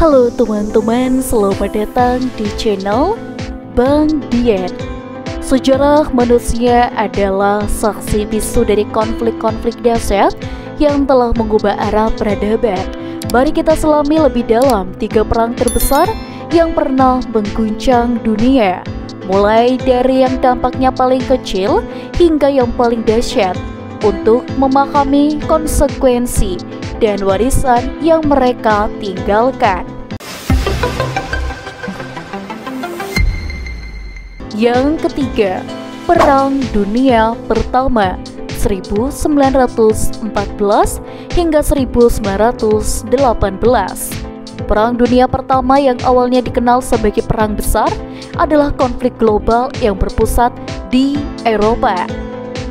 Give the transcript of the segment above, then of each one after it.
Halo teman-teman, selamat datang di channel Bang Dian. Sejarah manusia adalah saksi bisu dari konflik-konflik dahsyat yang telah mengubah arah peradaban. Mari kita selami lebih dalam 3 perang terbesar yang pernah mengguncang dunia, mulai dari yang dampaknya paling kecil hingga yang paling dahsyat, untuk memahami konsekuensi dan warisan yang mereka tinggalkan. Yang ketiga, Perang Dunia Pertama 1914 hingga 1918. Perang Dunia Pertama yang awalnya dikenal sebagai perang besar adalah konflik global yang berpusat di Eropa.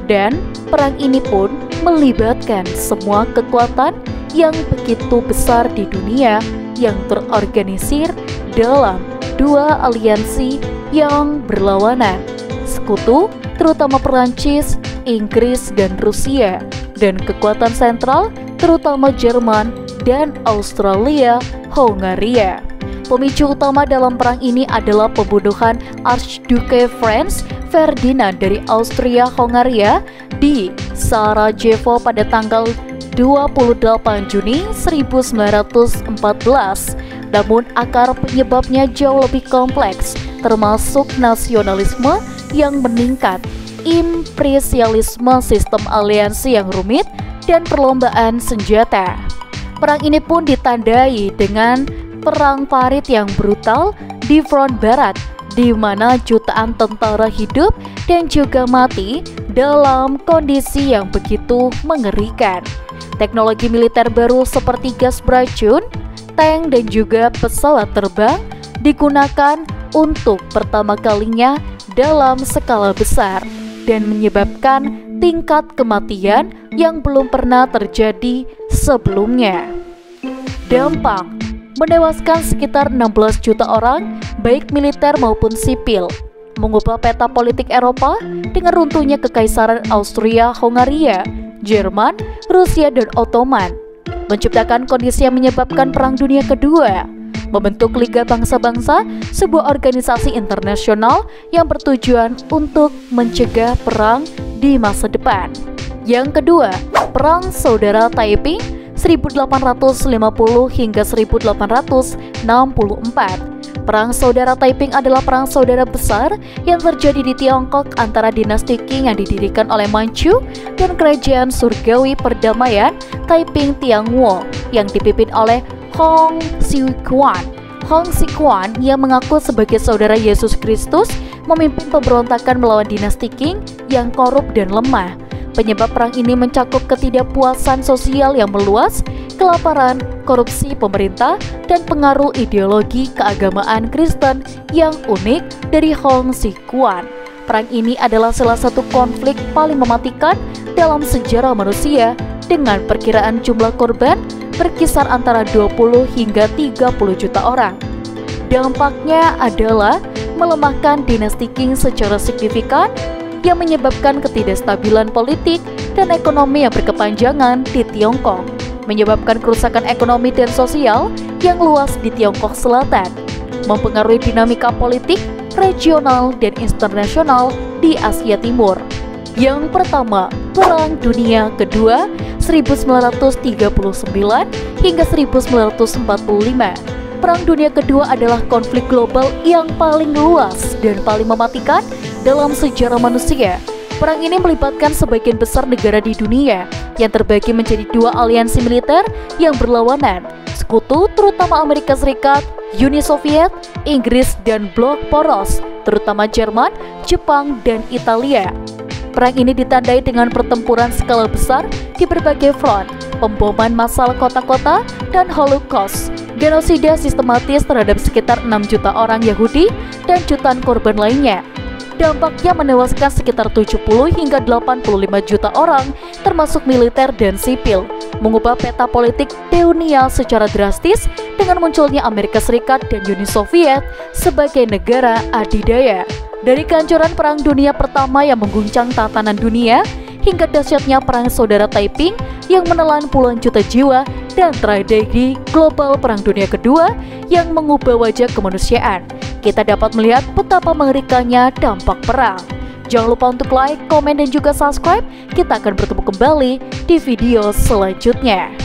Dan perang ini pun melibatkan semua kekuatan yang begitu besar di dunia yang terorganisir dalam 2 aliansi yang berlawanan, sekutu terutama Perancis, Inggris, dan Rusia, dan kekuatan sentral terutama Jerman dan Australia, Hongaria. Pemicu utama dalam perang ini adalah pembunuhan Archduke Franz Ferdinand dari Austria-Hongaria di Sarajevo pada tanggal 28 Juni 1914. Namun akar penyebabnya jauh lebih kompleks, termasuk nasionalisme yang meningkat, imperialisme, sistem aliansi yang rumit, dan perlombaan senjata. Perang ini pun ditandai dengan perang parit yang brutal di front barat, di mana jutaan tentara hidup dan juga mati dalam kondisi yang begitu mengerikan. Teknologi militer baru seperti gas beracun, tank, dan juga pesawat terbang digunakan untuk pertama kalinya dalam skala besar dan menyebabkan tingkat kematian yang belum pernah terjadi sebelumnya. Dampak menewaskan sekitar 16 juta orang, baik militer maupun sipil, mengubah peta politik Eropa dengan runtuhnya kekaisaran Austria-Hongaria, Jerman, Rusia, dan Ottoman, menciptakan kondisi yang menyebabkan Perang Dunia Kedua, membentuk Liga Bangsa-Bangsa, sebuah organisasi internasional yang bertujuan untuk mencegah perang di masa depan. Yang kedua, Perang Saudara Taiping 1850 hingga 1864. Perang Saudara Taiping adalah perang saudara besar yang terjadi di Tiongkok antara dinasti Qing yang didirikan oleh Manchu dan kerajaan surgawi perdamaian Taiping Tianguo yang dipimpin oleh Hong Xiuquan. Hong Xiuquan yang mengaku sebagai saudara Yesus Kristus memimpin pemberontakan melawan dinasti Qing yang korup dan lemah. Penyebab perang ini mencakup ketidakpuasan sosial yang meluas, kelaparan, korupsi pemerintah, dan pengaruh ideologi keagamaan Kristen yang unik dari Hong Xiuquan. Perang ini adalah salah satu konflik paling mematikan dalam sejarah manusia, dengan perkiraan jumlah korban berkisar antara 20 hingga 30 juta orang. Dampaknya adalah melemahkan dinasti Qing secara signifikan, yang menyebabkan ketidakstabilan politik dan ekonomi yang berkepanjangan di Tiongkok, menyebabkan kerusakan ekonomi dan sosial yang luas di Tiongkok Selatan, mempengaruhi dinamika politik regional dan internasional di Asia Timur. Yang pertama, Perang Dunia Kedua 1939 hingga 1945. Perang Dunia Kedua adalah konflik global yang paling luas dan paling mematikan dalam sejarah manusia. Perang ini melibatkan sebagian besar negara di dunia yang terbagi menjadi 2 aliansi militer yang berlawanan, sekutu terutama Amerika Serikat, Uni Soviet, Inggris, dan blok poros terutama Jerman, Jepang, dan Italia. Perang ini ditandai dengan pertempuran skala besar di berbagai front, pemboman massal kota-kota, dan Holocaust, genosida sistematis terhadap sekitar 6 juta orang Yahudi dan jutaan korban lainnya. Dampaknya menewaskan sekitar 70 hingga 85 juta orang, termasuk militer dan sipil, mengubah peta politik dunia secara drastis dengan munculnya Amerika Serikat dan Uni Soviet sebagai negara adidaya. Dari kehancuran Perang Dunia Pertama yang mengguncang tatanan dunia, hingga dahsyatnya Perang Saudara Taiping yang menelan puluhan juta jiwa dan tragedi global Perang Dunia Kedua yang mengubah wajah kemanusiaan. Kita dapat melihat betapa mengerikannya dampak perang. Jangan lupa untuk like, komen, dan juga subscribe. Kita akan bertemu kembali di video selanjutnya.